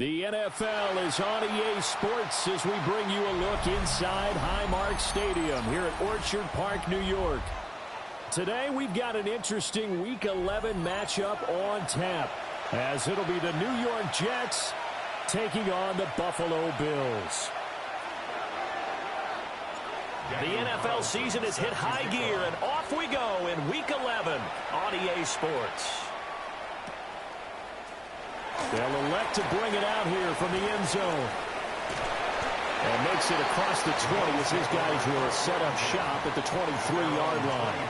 The NFL is on EA Sports as we bring you a look inside Highmark Stadium here at Orchard Park, New York. Today we've got an interesting Week 11 matchup on tap, as it'll be the New York Jets taking on the Buffalo Bills. The NFL season has hit high gear, and off we go in Week 11 on EA Sports. They'll elect to bring it out here from the end zone. And makes it across the 20 as his guys will set up shop at the 23-yard line.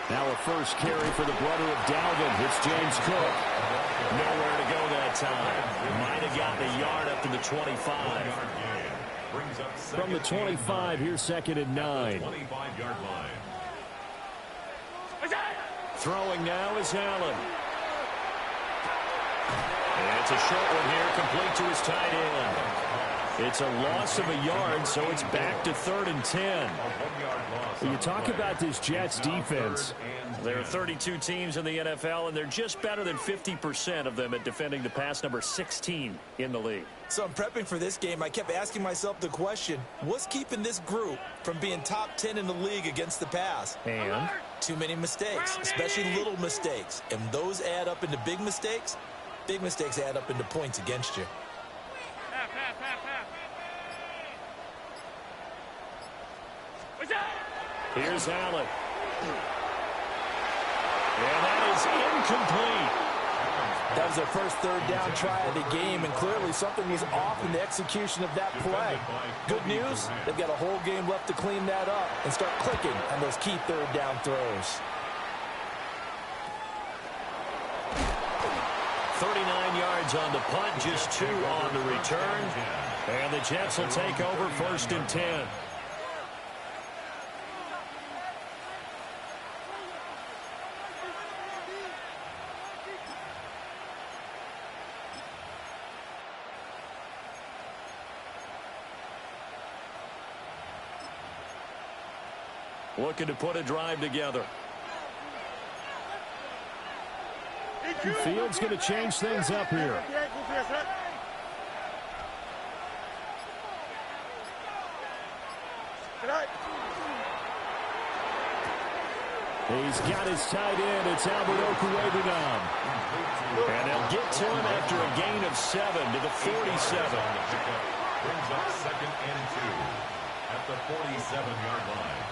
Now a first carry for the brother of Dalvin. It's James Cook. Nowhere to go that time. Might have gotten a yard up to the 25. From the 25, here's 2nd and 9. Throwing now is Allen. And it's a short one here, complete to his tight end. It's a loss of a yard, so it's back to 3rd and 10. You talk about this Jets defense. There are 32 teams in the NFL, and they're just better than 50% of them at defending the pass, number 16 in the league. So I'm prepping for this game. I kept asking myself the question, what's keeping this group from being top 10 in the league against the pass? And? Too many mistakes, especially little mistakes. And those add up into big mistakes. Big mistakes add up into points against you. Here's Allen. And that is incomplete. That was their first third down try of the game, and clearly something was off in the execution of that play. Good news, they've got a whole game left to clean that up and start clicking on those key third down throws. 39 yards on the punt, just 2 on the return. And the Jets will take over 1st and 10. Looking to put a drive together. Fields going to change things up here. He's got his tight end. It's Albert Okwuegbunam. And they'll get to him after a gain of 7 to the 47. Brings up 2nd and 2 at the 47-yard line.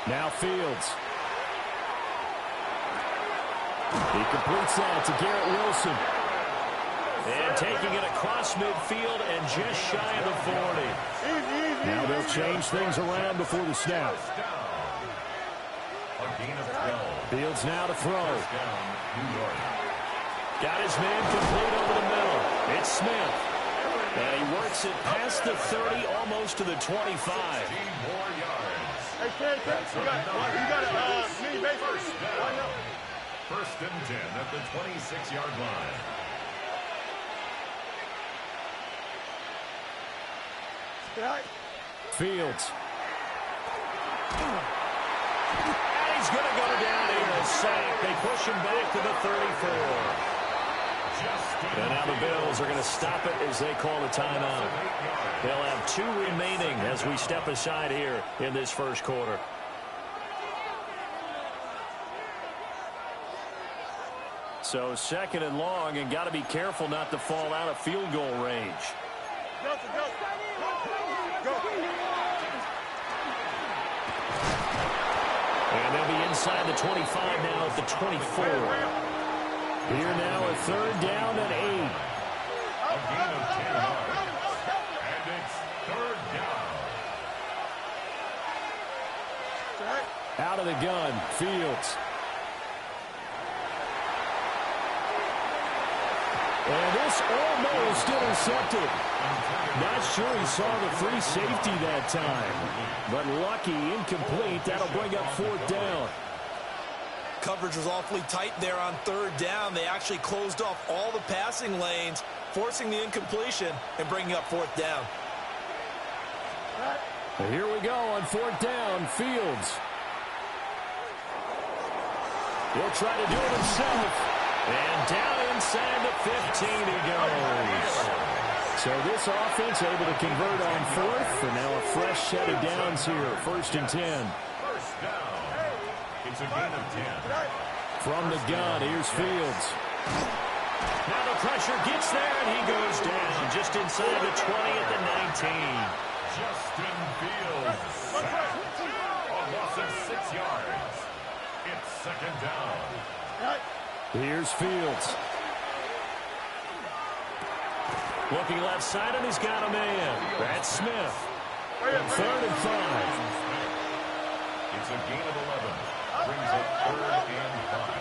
Now Fields. He completes that to Garrett Wilson. And taking it across midfield and just shy of the 40. Now they'll change things around before the snap. Fields now to throw. Got his man complete over the middle. It's Smith. And he works it past the 30, almost to the 25. Hey, Ken, you got a mini base first. 1st and 10 at the 26-yard line. Fields. And he's going to go down here, a sack. They push him back to the 34. And now the Bills are going to stop it as they call a timeout. They'll have 2 remaining as we step aside here in this first quarter. So 2nd and long, and got to be careful not to fall out of field goal range. And they'll be inside the 25 now at the 24. Here now a 3rd down and 8. A gain of 10 yards. And it's 3rd down. Out of the gun, Fields. And this almost intercepted. Not sure he saw the free safety that time. But lucky, incomplete. That'll bring up 4th down. coverage was awfully tight there on third down. They actually closed off all the passing lanes, forcing the incompletion and bringing up fourth down. Here we go on fourth down. Fields. He'll try to do it himself. And down inside the 15 he goes. So this offense able to convert on fourth. And now a fresh set of downs here. 1st and 10. First down. It's a gain of 10. From the gun, here's Fields. Now the pressure gets there, and he goes down just inside the 20 at the 19. Justin Fields. A loss of 6 yards. It's second down. Here's Fields. Looking left side, and he's got a man. That's Smith. 3rd and 5. It's a gain of 11. Brings up 3rd and 5.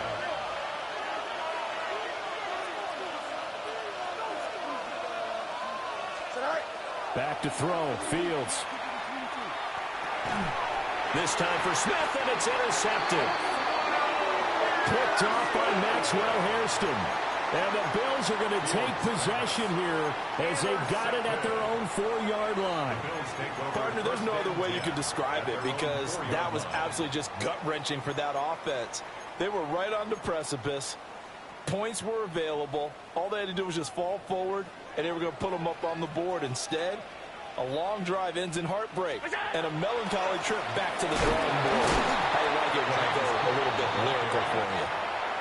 Back to throw. Fields. This time for Smith, and it's intercepted. Picked off by Maxwell Hairston. And the Bills are going to take possession here as they've got it at their own 4-yard line. Partner, there's no other way you could describe it because that was absolutely just gut-wrenching for that offense. They were right on the precipice. Points were available. All they had to do was just fall forward, and they were going to put them up on the board. Instead, a long drive ends in heartbreak and a melancholy trip back to the drawing board. I like it when I go a little bit lyrical for you.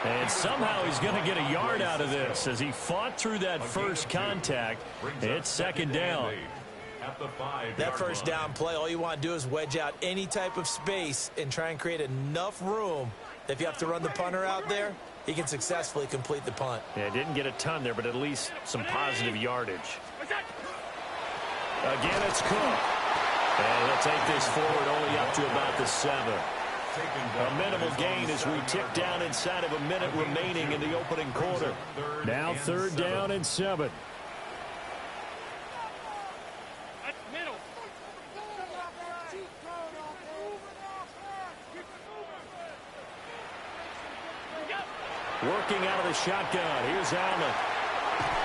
And somehow he's going to get a yard out of this as he fought through that first contact. It's second down. That first down play, all you want to do is wedge out any type of space and try and create enough room that if you have to run the punter out there, he can successfully complete the punt. Yeah, didn't get a ton there, but at least some positive yardage. Again, it's Cook. And he'll take this forward only up to about the 7. A minimal gain as we tick down inside of a minute remaining in the opening quarter. Now 3rd down and 7. Working out of the shotgun. Here's Allen.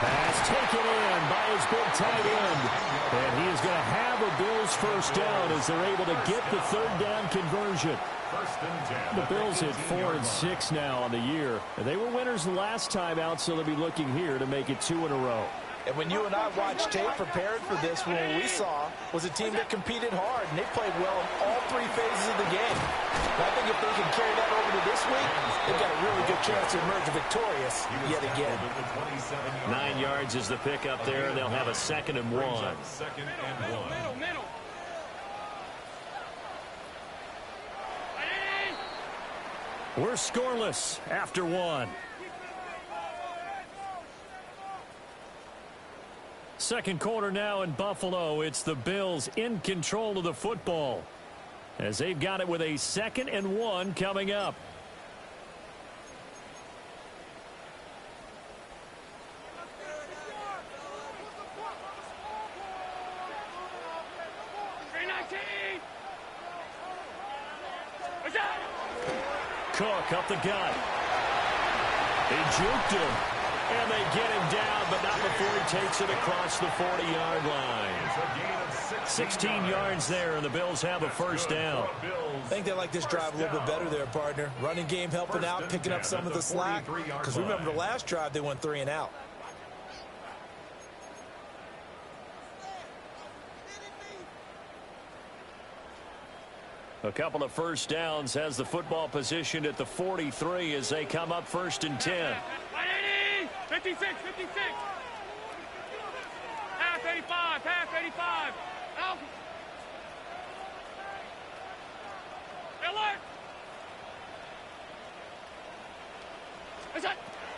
Pass taken in by his big tight end. And he is going to have a Bills first down as they're able to get the 3rd down conversion. The Bills hit 4 and 6 now on the year. They were winners the last time out, so they'll be looking here to make it 2 in a row. And when you and I watched tape prepared for this, what we saw was a team that competed hard, and they played well in all 3 phases of the game. And I think if they can carry that over to this week, they've got a really good chance to emerge victorious yet again. 9 yards is the pickup there, and they'll have a 2nd and 1. Second and 1. We're scoreless after 1. Second quarter now in Buffalo. It's the Bills in control of the football as they've got it with a 2nd and 1 coming up. Cook up the gut. He juked him. And they get him down, but not before he takes it across the 40-yard line. 16 yards there, and the Bills have a first down. I think they like this drive a little bit better there, partner. Running game helping out, picking up some of the slack. Because remember, the last drive, they went 3 and out. A couple of first downs has the football positioned at the 43 as they come up 1st and 10. 56. Pass 85. Out.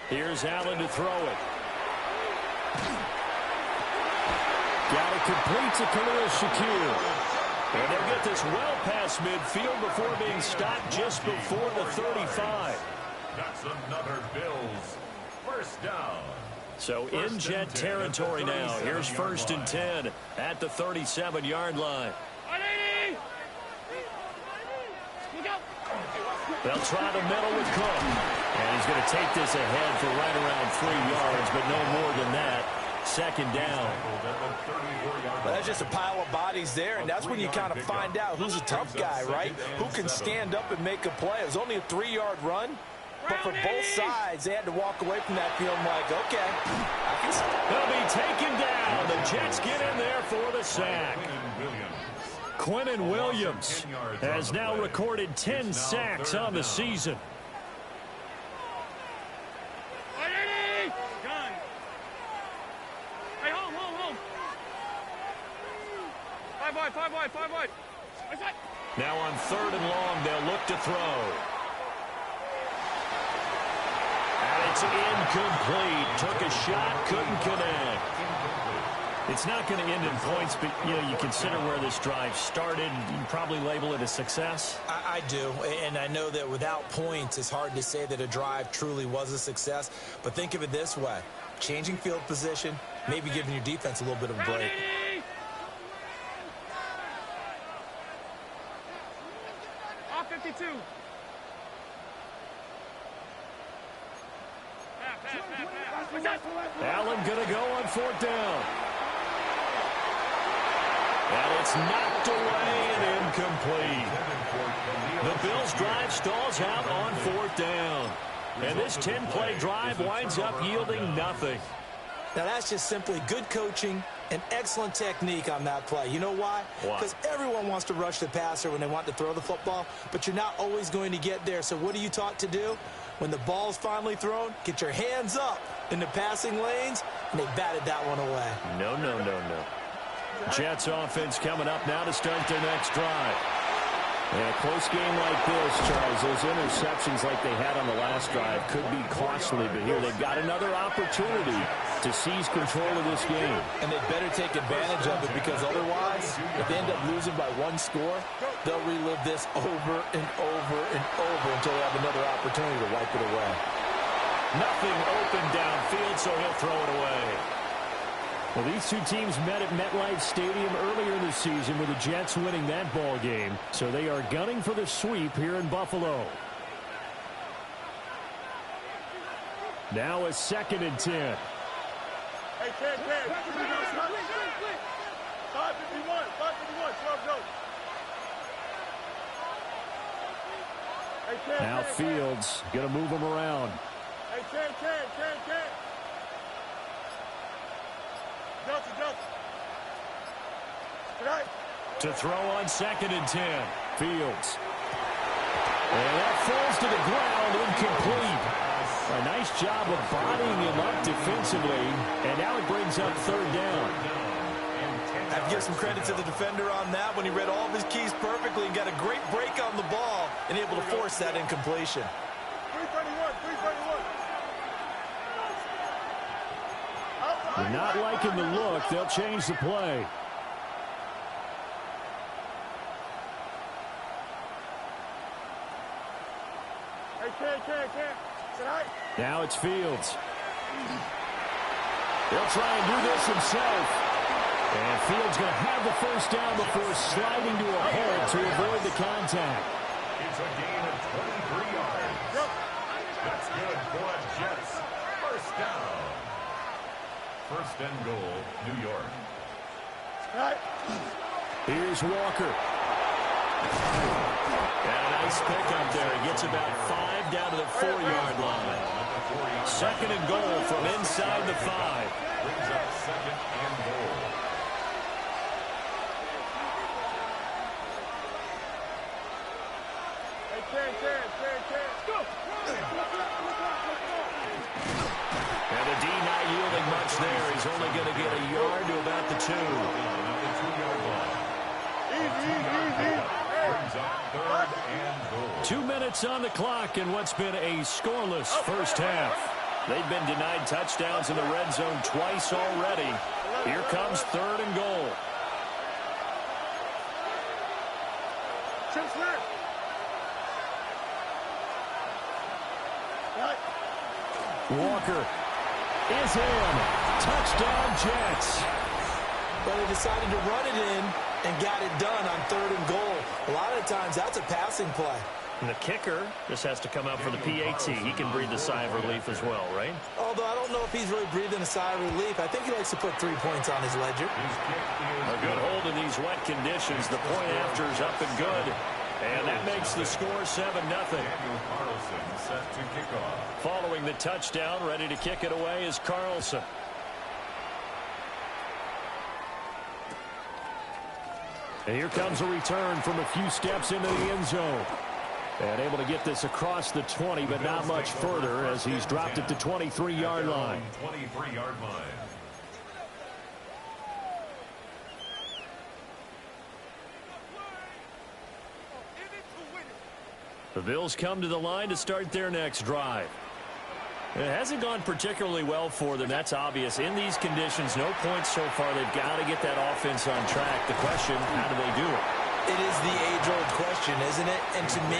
Here's Allen to throw it. Got it complete to Khalil Shakir. And they'll get this well past midfield before being stopped just before the 35. That's another Bills first down. So in Jet territory now. Here's 1st and 10 at the 37-yard line. They'll try the middle with Cook. And he's going to take this ahead for right around 3 yards, but no more than that. Second down. Well, that's just a pile of bodies there, and that's when you kind of find out who's a tough guy, right? Who can stand up and make a play. It was only a 3-yard run, but for both sides, they had to walk away from that field like, okay, I can see. He'll be taken down. The Jets get in there for the sack. Quinnen Williams has now recorded 10 sacks on the season. Five wide. Now on 3rd and long, they'll look to throw. And it's incomplete. Took a shot, couldn't connect. It's not going to end in points, but you consider where this drive started. You probably label it a success. I do, and I know that without points, it's hard to say that a drive truly was a success. But think of it this way. Changing field position, maybe giving your defense a little bit of a break. Off 52. Allen going to go on 4th down. And it's knocked away and incomplete. The Bills' drive stalls out on 4th down. And this 10-play drive winds up yielding nothing. Now, that's just simply good coaching and excellent technique on that play. You know why? Because everyone wants to rush the passer when they want to throw the football, but you're not always going to get there. So what are you taught to do? When the ball's finally thrown, get your hands up in the passing lanes, and they batted that one away. No. Jets offense coming up now to start their next drive. And a close game like this, Charles, those interceptions like they had on the last drive could be costly, but here they've got another opportunity to seize control of this game. And they better take advantage of it, because otherwise, if they end up losing by 1 score, they'll relive this over and over and over until they have another opportunity to wipe it away. Nothing open downfield, so he'll throw it away. Well, these two teams met at MetLife Stadium earlier in the season with the Jets winning that ball game. So they are gunning for the sweep here in Buffalo. Now a 2nd and 10. Hey, 10. 551. 12 goes. Hey, 10. Now Fields going to move him around. Hey, 10. Johnson. Tonight. To throw on 2nd and 10. Fields. And that falls to the ground, incomplete. A nice job of bodying him up defensively. And now it brings up 3rd down. I have to give some credit to the defender on that when he read all of his keys perfectly and got a great break on the ball and able to force that incompletion. 331. They're not liking the look. They'll change the play. Hey, 10. Tonight. Now it's Fields. They'll try and do this himself. And Fields going to have the 1st down before sliding to a halt to avoid the contact. It's a gain of 23 yards. That's good for the Jets. 1st down. 1st and goal, New York. Here's Walker. And a nice pickup there. He gets about 5 down to the 4-yard line. 2nd and goal from inside the 5. Brings up 2nd and goal. Hey, 10. Go. And the D not yielding much there. He's only going to get a yard to about the 2. Easy. Brings up 3rd and goal. 2 minutes on the clock in what's been a scoreless first half. They've been denied touchdowns in the red zone twice already. Here comes 3rd and goal. Chip Smith. Walker is in. Touchdown, Jets. But they decided to run it in and got it done on 3rd and goal. A lot of times, that's a passing play. And the kicker just has to come out for the PAT. He can breathe a sigh of relief as well, right? Although I don't know if he's really breathing a sigh of relief. I think he likes to put 3 points on his ledger. A good hold in these wet conditions. The point after is up and good. And that makes the score 7-0. Set to kick off. Following the touchdown, ready to kick it away is Carlson. And here comes a return from a few steps into the end zone. And able to get this across the 20, but not much further as he's dropped it to 23-yard line. 23-yard line. The Bills come to the line to start their next drive. It hasn't gone particularly well for them. That's obvious. In these conditions, no points so far. They've got to get that offense on track. The question, how do they do it? It is the age-old question, isn't it? And to me,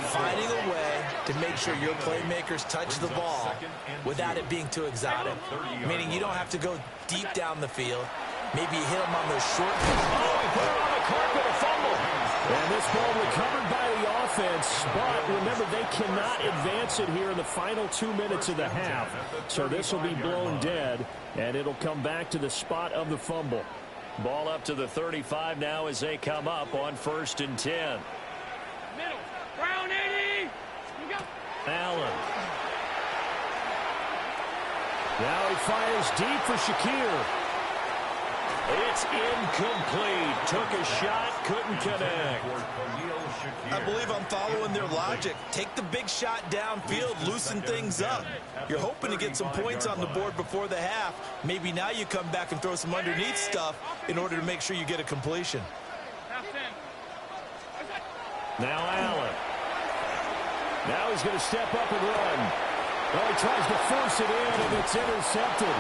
finding a way to make sure your playmakers touch the ball without it being too exotic. Meaning you don't have to go deep down the field. Maybe you hit them on those short. Oh, he put it on the carpet, a fumble. And this ball recovered by the offense, but remember, they cannot advance it here in the final 2 minutes of the half. So this will be blown dead, and it'll come back to the spot of the fumble. Ball up to the 35 now as they come up on 1st and 10. Middle. Brown 80. Allen. Now he fires deep for Shakir. It's incomplete. Took a shot, couldn't connect. I believe I'm following their logic. Take the big shot downfield, loosen things up. You're hoping to get some points on the board before the half. Maybe now you come back and throw some underneath stuff in order to make sure you get a completion. Now Allen. Now he's going to step up and run. Well, he tries to force it in, and it's intercepted.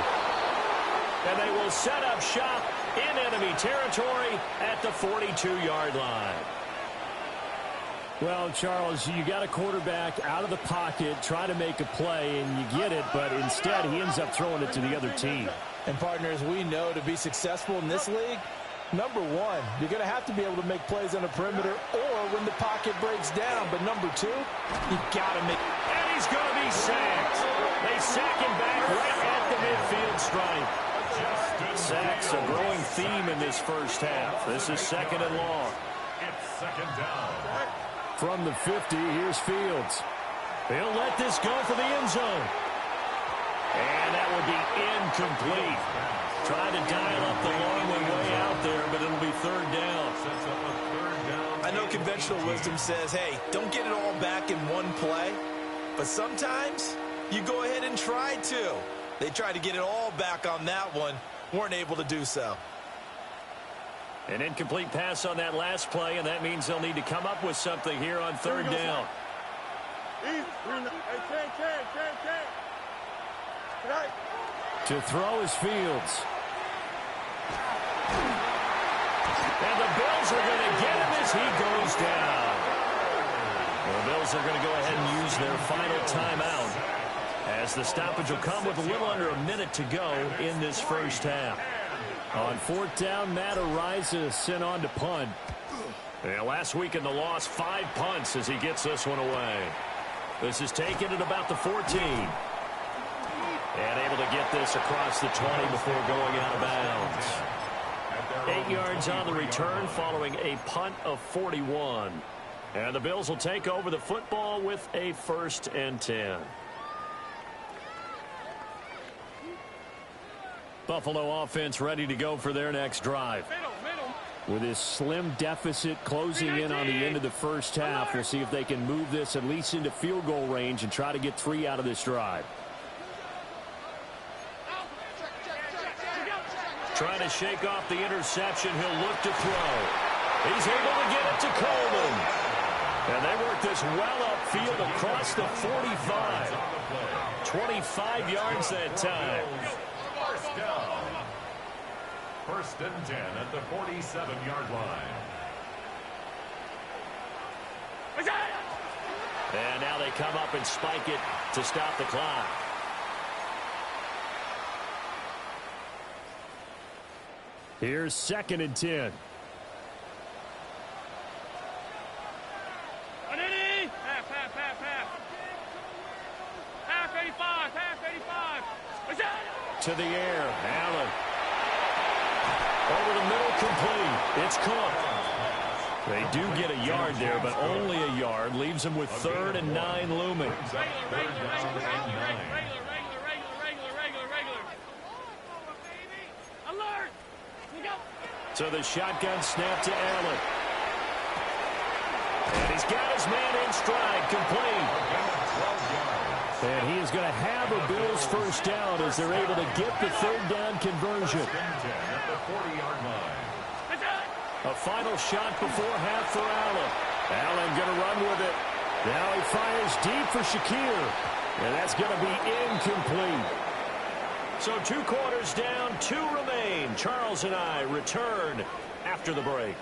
And they will set up shop in enemy territory at the 42-yard line. Well, Charles, you got a quarterback out of the pocket, try to make a play, and you get it, but instead he ends up throwing it to the other team. And partners, we know to be successful in this league, number one, you're going to have to be able to make plays on the perimeter or when the pocket breaks down. But number two, you got to make. And he's going to be sacked. They sack him back right at the midfield stripe. Sacks a growing theme in this first half. This is 2nd and long. It's 2nd down. From the 50, here's Fields. He'll let this go for the end zone. And that will be incomplete. Trying to dial up the long one way out there, but it'll be 3rd down. I know conventional wisdom says, hey, don't get it all back in one play. But sometimes you go ahead and try to. They tried to get it all back on that one. Weren't able to do so. An incomplete pass on that last play, and that means they'll need to come up with something here on 3rd down. To throw is Fields. And the Bills are going to get him as he goes down. The Bills are going to go ahead and use their final timeout as the stoppage will come with a little under a minute to go in this first half. On 4th down, Matt Araiza sent on to punt. Yeah, last week in the loss, 5 punts as he gets this one away. This is taken at about the 14. And able to get this across the 20 before going out of bounds. 8 yards on the return following a punt of 41. And the Bills will take over the football with a 1st and 10. Buffalo offense ready to go for their next drive. With this slim deficit closing in on the end of the first half, we'll see if they can move this at least into field goal range and try to get 3 out of this drive. Trying to shake off the interception. He'll look to throw. He's able to get it to Coleman. And they work this well upfield across the 45. 25 yards that time. 1st and 10 at the 47-yard line. And now they come up and spike it to stop the clock. Here's 2nd and 10. back to the air. Allen. Over the middle, complete. It's Cook. They do get a yard there, but only a yard. Leaves them with 3rd and 9 looming. So the shotgun snap to Allen. And he's got his man in stride, complete. And he is going to have a Bills first down as they're able to get the 3rd down conversion. A final shot before half for Allen. Allen going to run with it. Now he fires deep for Shakir. And that's going to be incomplete. So 2 quarters down, 2 remain. Charles and I return after the break.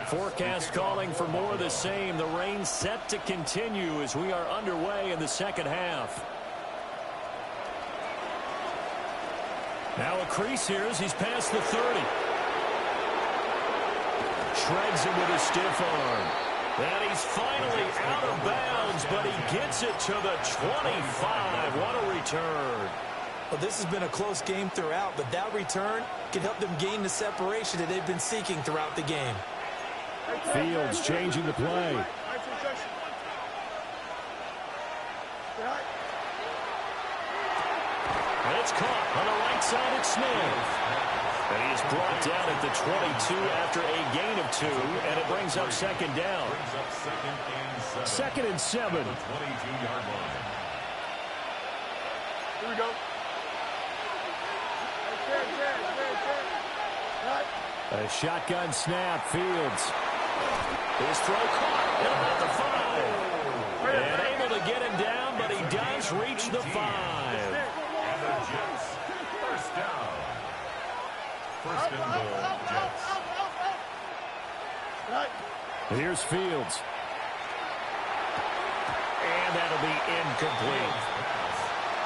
Forecast calling for more of the same. The rain set to continue as we are underway in the second half. Now a crease here as he's past the 30. Shreds him with a stiff arm. And he's finally out of bounds, but he gets it to the 25. What a return. Well, this has been a close game throughout, but that return can help them gain the separation that they've been seeking throughout the game. Fields changing the play. And it's caught on the right side at Smith. And he is brought down at the 22 after a gain of 2, and it brings up 2nd down. 2nd and 7. Here we go. A shotgun snap. Fields. His throw caught at about the 5. And able to get him down, but he does reach the 5. And the Jets, first down. First and goal, Jets. Here's Fields. And that'll be incomplete.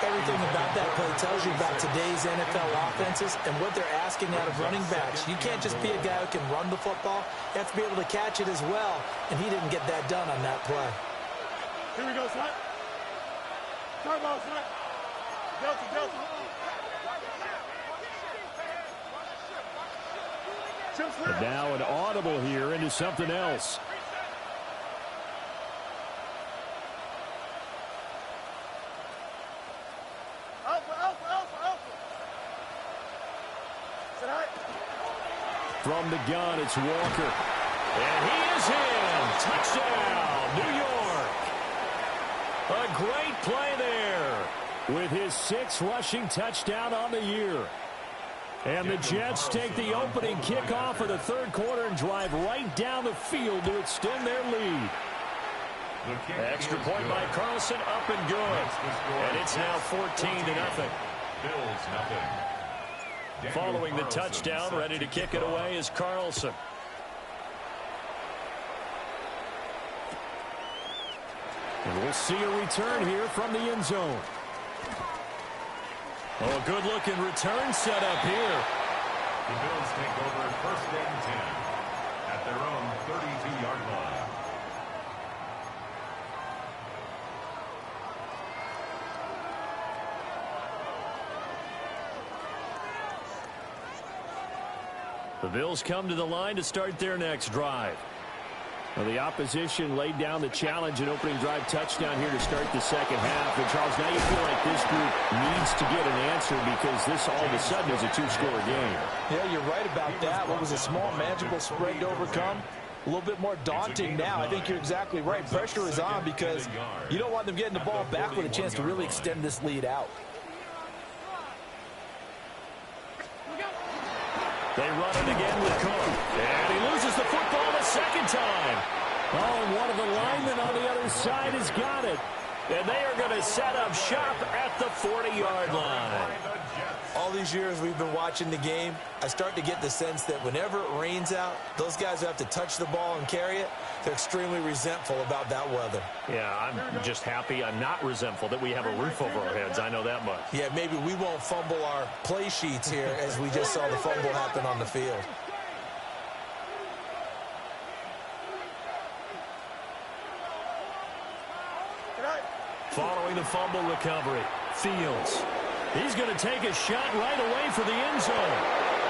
Everything about that play tells you about today's NFL offenses and what they're asking out of running backs. You can't just be a guy who can run the football. You have to be able to catch it as well, and he didn't get that done on that play. Here we go, son. Turbo, son. Delta, Delta. But now an audible here into something else. From the gun, it's Walker. And he is in. Touchdown, New York. A great play there with his 6th rushing touchdown on the year. And the Jets take the opening kickoff of the 3rd quarter and drive right down the field to extend their lead. Extra point by Carlson, up and good. And it's now 14-0. Bills nothing. Following the touchdown, ready to kick it away is Carlson. And we'll see a return here from the end zone. Oh, a good-looking return set up here. The Bills take over 1st and 10 at their own 32-yard line. The Bills come to the line to start their next drive. Well, the opposition laid down the challenge and opening drive touchdown here to start the second half. And, Charles, now you feel like this group needs to get an answer because this all of a sudden is a 2-score game. Yeah, you're right about that. What was a small, manageable spread to overcome? A little bit more daunting now. I think you're exactly right. Pressure is on because you don't want them getting the ball back with a chance to really extend this lead out. They run it again with Cook. And he loses the football a second time. Oh, and one of the linemen on the other side has got it. And they are going to set up shop at the 40-yard line. All these years we've been watching the game, I start to get the sense that whenever it rains out, those guys who have to touch the ball and carry it, they're extremely resentful about that weather. Yeah, I'm just happy I'm not resentful that we have a roof over our heads. I know that much. Yeah, maybe we won't fumble our play sheets here as we just saw the fumble happen on the field. following the fumble recovery. Fields. He's going to take a shot right away for the end zone.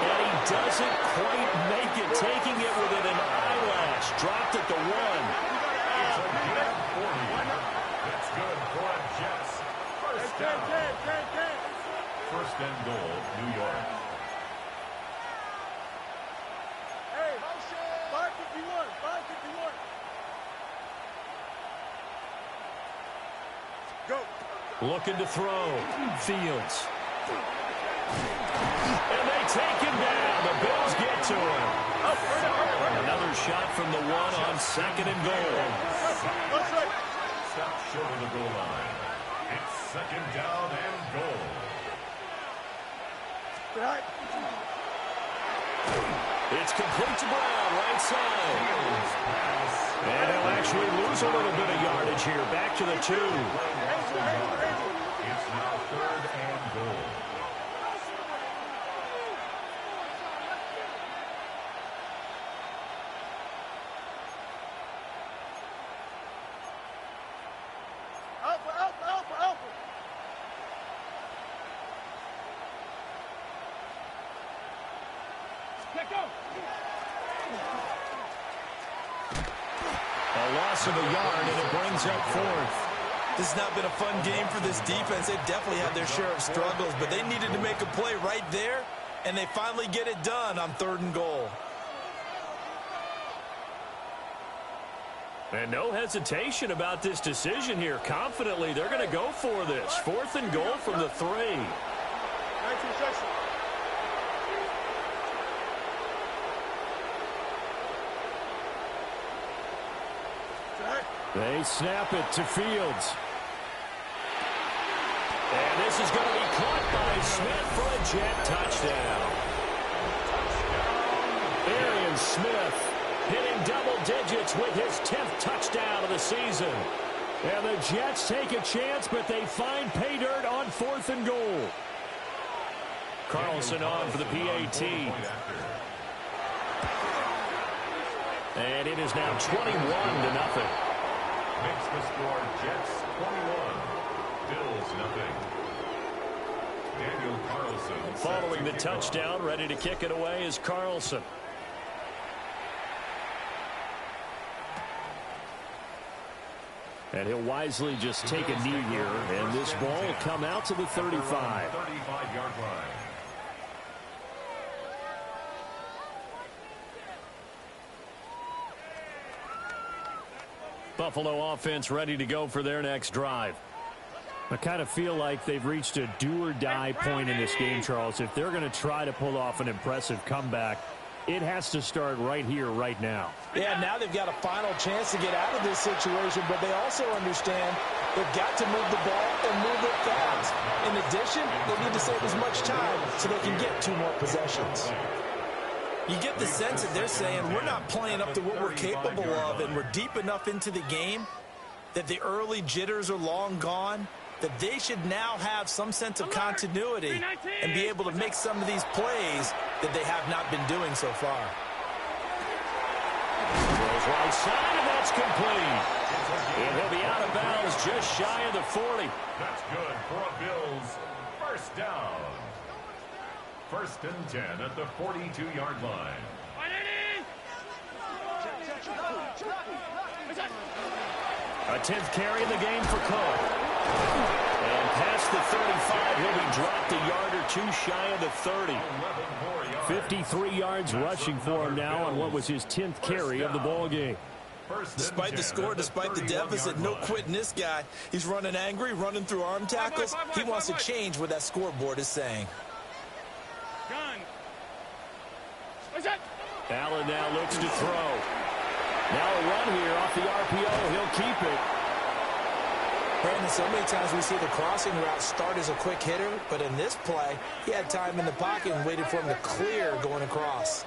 And he doesn't quite make it, taking it within an eyelash. Dropped at the 1. It's a good 40. That's good for a Jets. First down. First and goal, New York. Hey, 551, 551. Go. Looking to throw. Fields. And they take him down. The Bills get to him. Another shot from the 1 on second and goal. Stop short of the goal line. It's second down and goal. It's complete to Brown, right side. And he'll actually lose a little bit of yardage here. Back to the 2. It's now third and goal. Alpha. Let go. A loss of a yard, and it brings up 4th. This has not been a fun game for this defense. They definitely had their share of struggles, but they needed to make a play right there, and they finally get it done on 3rd and goal. And no hesitation about this decision here. Confidently, they're going to go for this. 4th and goal from the 3. They snap it to Fields. And this is going to be caught by Smith for a Jet touchdown. Arian Smith hitting double digits with his 10th touchdown of the season. And the Jets take a chance, but they find pay dirt on 4th and goal. Carlson on for the PAT. And it is now 21-0. Makes the score Jets 21. Bills nothing. Daniel Carlson. Following the touchdown, ready to kick it away is Carlson. And he'll wisely just take a knee here, and this ball will come out to the 35. 35-yard line. Buffalo offense ready to go for their next drive. I kind of feel like they've reached a do-or-die point in this game, Charles. If they're going to try to pull off an impressive comeback, it has to start right here, right now. Yeah, now they've got a final chance to get out of this situation, but they also understand they've got to move the ball and move it fast. In addition, they need to save as much time so they can get 2 more possessions. You get the sense that they're saying we're not playing up to what we're capable of, and we're deep enough into the game that the early jitters are long gone, that they should now have some sense of continuity and be able to make some of these plays that they have not been doing so far. Goes right side, and that's complete. And he'll be out of bounds just shy of the 40. That's good for a Bills first down. 1st and 10 at the 42-yard line. A 10th carry in the game for Cook. And past the 35, he'll be dropped a yard or 2 shy of the 30. 53 yards rushing for him now on what was his 10th carry of the ball game. Despite the score, despite the deficit, no quitting this guy. He's running angry, running through arm tackles. He wants to change what that scoreboard is saying. Allen now looks to throw. Now a run here off the RPO. He'll keep it. Brandon, so many times we see the crossing route start as a quick hitter, but in this play, he had time in the pocket and waited for him to clear going across.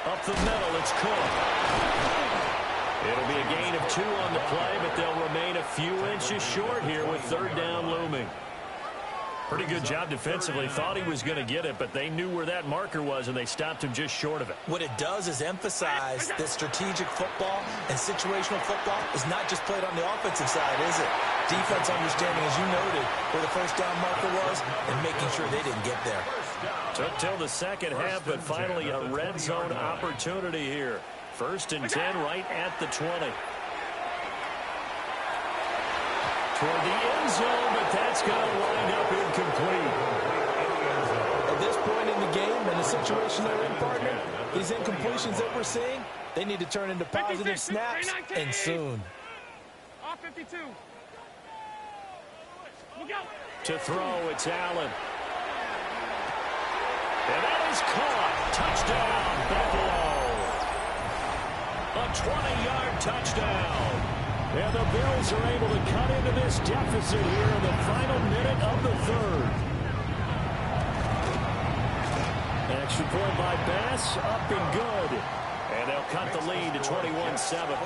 Up the middle, it's Cook. It'll be a gain of 2 on the play, but they'll remain a few inches short here with 3rd down looming. Pretty good job defensively. Thought he was going to get it, but they knew where that marker was, and they stopped him just short of it. What it does is emphasize that strategic football and situational football is not just played on the offensive side, is it? Defense understanding, as you noted, where the first down marker was and making sure they didn't get there. Took till the second half, but finally a red zone opportunity here. 1st and 10 right at the 20. Toward the end zone, but that's going to wind up incomplete. At this point in the game and the situation they're in, partner, these incompletions that we're seeing, they need to turn into positive snaps, and soon. Off 52. To throw, it's Allen. And that is caught. Touchdown, Buffalo. A 20-yard touchdown. And the Bills are able to cut into this deficit here in the final minute of the 3rd. Extra point by Bass, up and good. And they'll cut the lead to 21-7.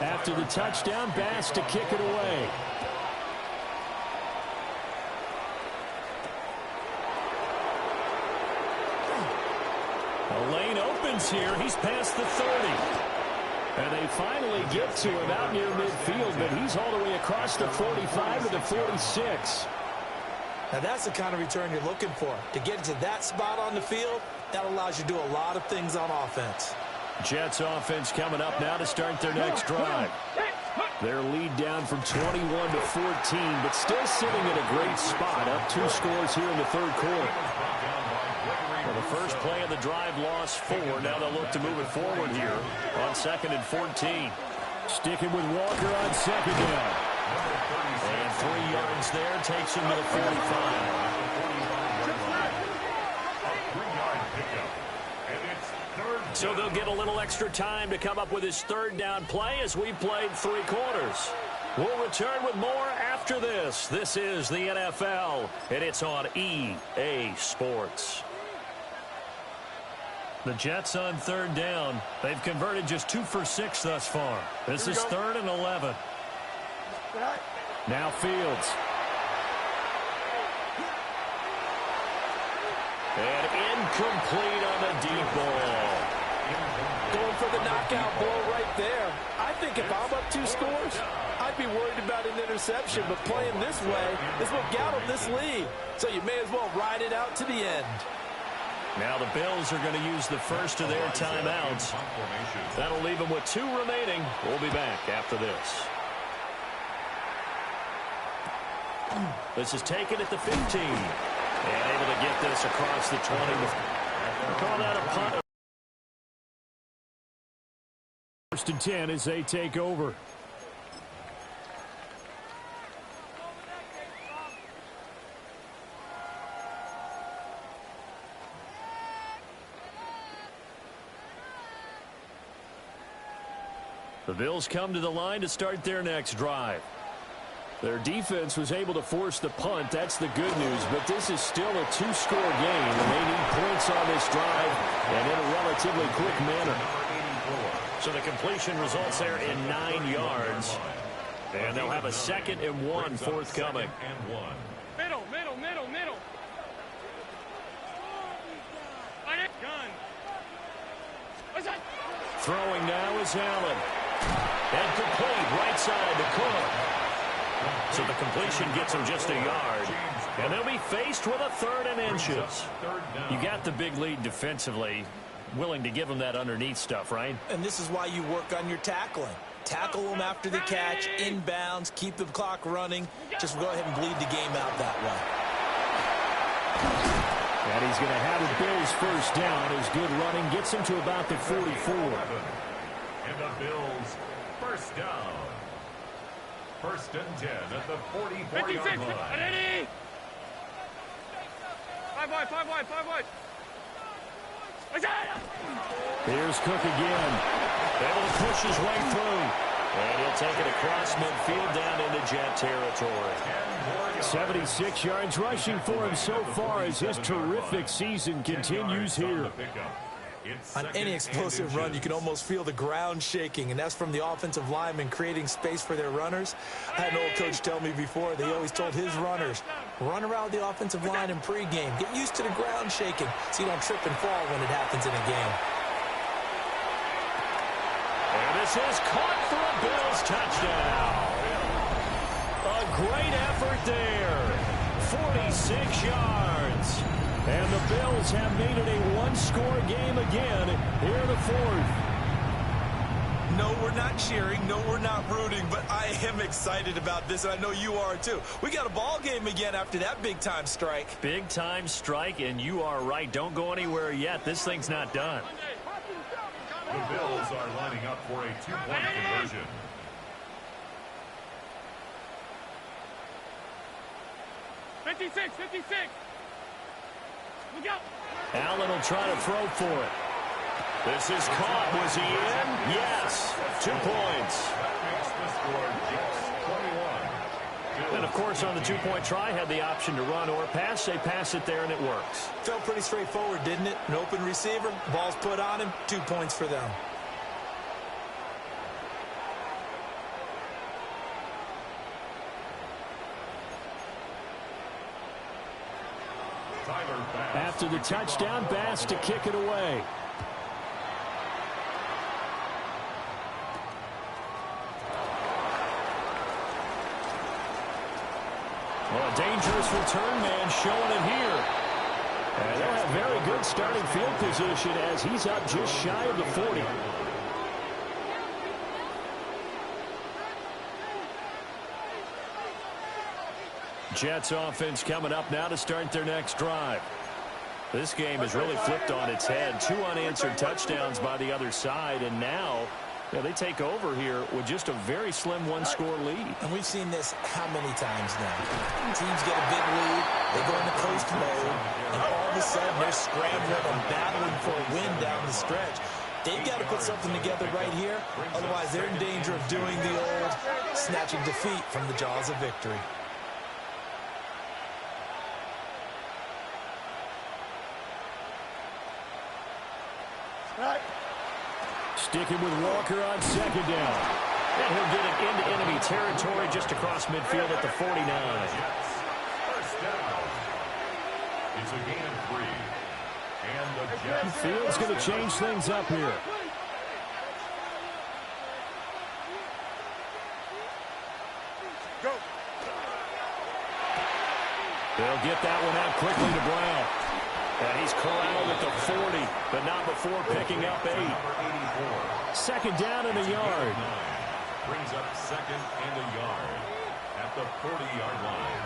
After the touchdown, Bass to kick it away. A lane opens here. He's past the 30. And they finally get to him out near midfield, but he's all the way across the 45 to the 46. Now that's the kind of return you're looking for. To get to that spot on the field, that allows you to do a lot of things on offense. Jets offense coming up now to start their next drive. Their lead down from 21 to 14, but still sitting in a great spot. Up 2 scores here in the 3rd quarter. Well, the first play of the drive lost 4. Now they'll look to move it forward here on 2nd and 14. Sticking with Walker on 2nd down. And 3 yards there takes him to the 45. So they'll get a little extra time to come up with his 3rd down play as we played 3 quarters. We'll return with more after this. This is the NFL, and it's on EA Sports. The Jets on 3rd down. They've converted just 2 for 6 thus far. This is 3rd and 11. Now Fields. And incomplete on the deep ball. Going for the knockout blow right there. I think if I'm up 2 scores, I'd be worried about an interception, but playing this way is what got them this lead. So you may as well ride it out to the end. Now the Bills are going to use the first of their timeouts. That'll leave them with 2 remaining. We'll be back after this. This is taken at the 15. And able to get this across the 20. Call that a punt. 1st and 10 as they take over. The Bills come to the line to start their next drive. Their defense was able to force the punt. That's the good news, but this is still a 2-score game, and they need points on this drive and in a relatively quick manner. So the completion results there in 9 yards, and they'll have a 2nd and 1 forthcoming. Middle. Throwing now is Allen. And complete right side to Cook. So the completion gets him just a yard. And they'll be faced with a 3rd and inches. You got the big lead defensively. Willing to give them that underneath stuff, right? And this is why you work on your tackling. Tackle them after the catch, inbounds, keep the clock running. Just go ahead and bleed the game out that way. And he's going to have the Bills first down. His good running gets him to about the 44. And the Bills first down. 1st and 10 at the 44-yard line. Ready? 5 wide. Here's Cook again. Able to push his way through. And he'll take it across midfield down into Jet territory. 76 yards rushing for him so far as his terrific season continues here. On any explosive run, you can almost feel the ground shaking, and that's from the offensive linemen creating space for their runners. I had an old coach tell me before, they always told his runners, run around the offensive line in pregame. Get used to the ground shaking so you don't trip and fall when it happens in a game. And this is caught for a Bills touchdown. A great effort there. 46 yards. And the Bills have made it a one-score game again here in the fourth. No, we're not cheering. No, we're not rooting. But I am excited about this, and I know you are too. We got a ball game again after that big-time strike. Big-time strike, and you are right. Don't go anywhere yet. This thing's not done. The Bills are lining up for a two-point conversion. Look out. Allen will try to throw for it. This is caught. Was he in? Yes. 2 points. That makes the score just 21. And, of course, on the two-point try, had the option to run or pass. They pass it there, and it works. Felt pretty straightforward, didn't it? An open receiver, ball's put on him, 2 points for them. After the touchdown, Bass to kick it away. Well, a dangerous return man showing it here. And they'll have very good starting field position as he's up just shy of the 40. Jets offense coming up now to start their next drive. This game has really flipped on its head. 2 unanswered touchdowns by the other side, and now they take over here with just a very slim one-score lead. And we've seen this how many times now? Teams get a big lead, they go into coast mode, and all of a sudden they're scrambling and battling for a win down the stretch. They've got to put something together right here, otherwise they're in danger of doing the old snatching defeat from the jaws of victory. Sticking with Walker on second down. And he'll get it into enemy territory just across midfield at the 49. First down. It's a gain of 3. And the Jets. Field's going to change things up here. Go. They'll get that one out quickly to Brown. And he's corralled at the 40, but not before picking up 8. Second down and a yard. Brings up second and a yard at the 40-yard line.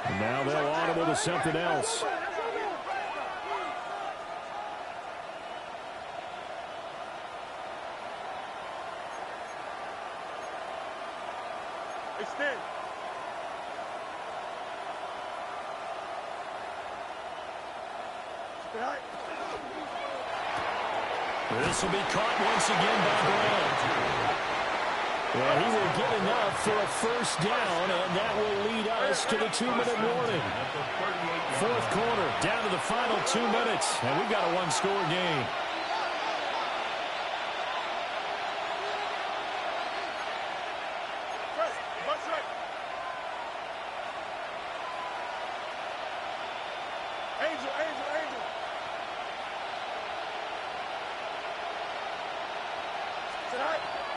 And now they'll audible to something else. Extend. This will be caught once again by Brown. Well, he will get enough for a first down, and that will lead us to the 2-minute warning. Fourth quarter, down to the final 2 minutes, and we've got a one-score game.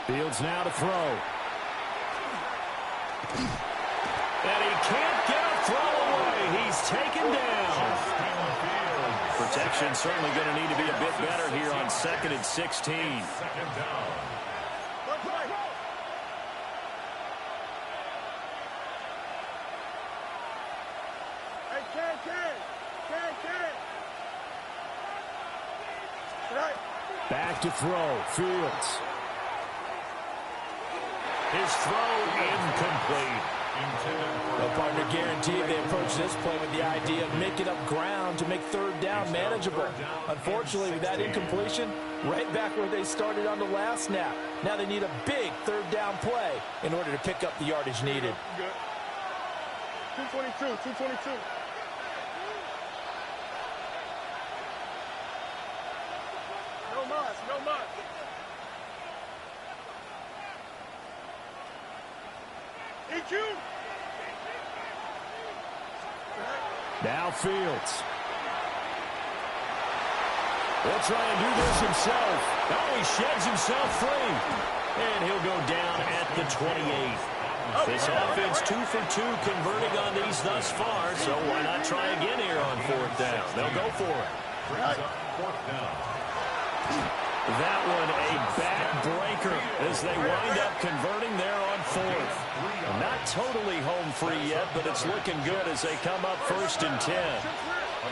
Fields now to throw. And he can't get a throw away. He's taken down. Protection certainly going to need to be a bit better here on 2nd and 16. Second down. Back to throw. Fields. His throw incomplete. The partner guaranteed they approach this play with the idea of making up ground to make third down manageable. Unfortunately, with that incompletion, right back where they started on the last snap. Now they need a big third down play in order to pick up the yardage needed. 222. EQ. Now Fields. He'll try and do this himself. Oh, he sheds himself free. And he'll go down at the 28. This offense 2 for 2 converting on these thus far, so why not try again here on 4th down? They'll go for it. That one a backbreaker as they wind up converting there on 4th. Not totally home free yet, but it's looking good as they come up 1st and 10. A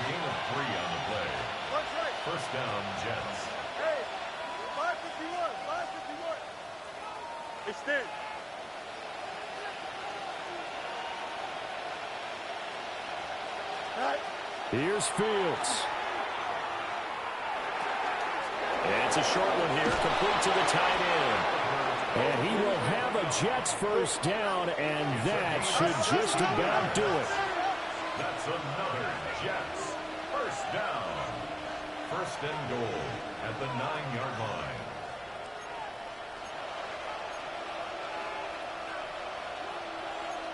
gain of 3 on the play. 1st down, Jets. Hey, 551, 551. Extend. Here's Fields. It's a short one here, complete to the tight end. And he will have a Jets 1st down, and that should just about do it. That's another Jets 1st down. 1st and goal at the 9-yard line.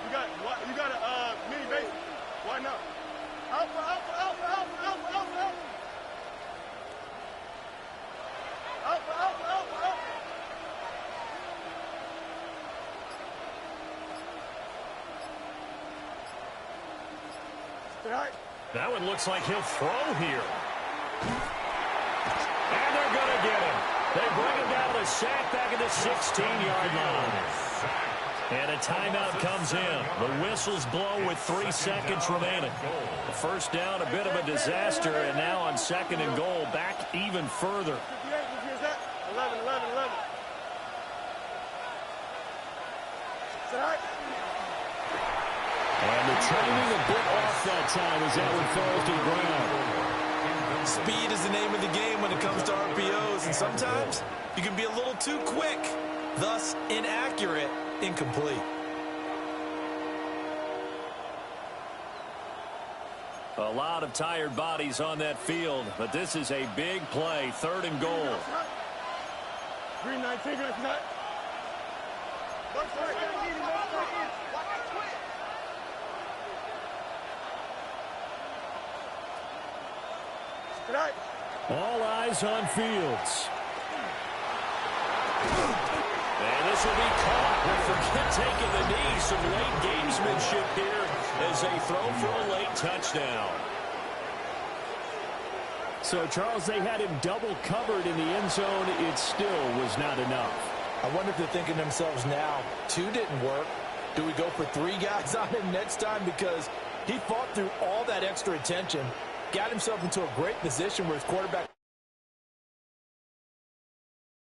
You got a mini base. Why not? Alpha, alpha, alpha, alpha, alpha, alpha, alpha. Alpha, alpha, alpha, alpha. Right. That one looks like he'll throw here. And they're going to get him. They bring him down to the sack back at the 16-yard line. And a timeout comes in. The whistles blow with 3 seconds remaining. The 1st down, a bit of a disaster, and now on 2nd and goal, back even further. 11, 11, 11. And the timing a bit off that time as that one falls to the ground. Speed is the name of the game when it comes to RPOs, and sometimes you can be a little too quick, thus inaccurate, incomplete. A lot of tired bodies on that field, but this is a big play, 3rd and goal. Green 19, green 19. All eyes on Fields. And this will be caught. Forget taking the knee. Some late gamesmanship here as they throw for a late touchdown. So, Charles, they had him double covered in the end zone. It still was not enough. I wonder if they're thinking to themselves now, 2 didn't work. Do we go for 3 guys on him next time? Because he fought through all that extra attention, got himself into a great position where his quarterback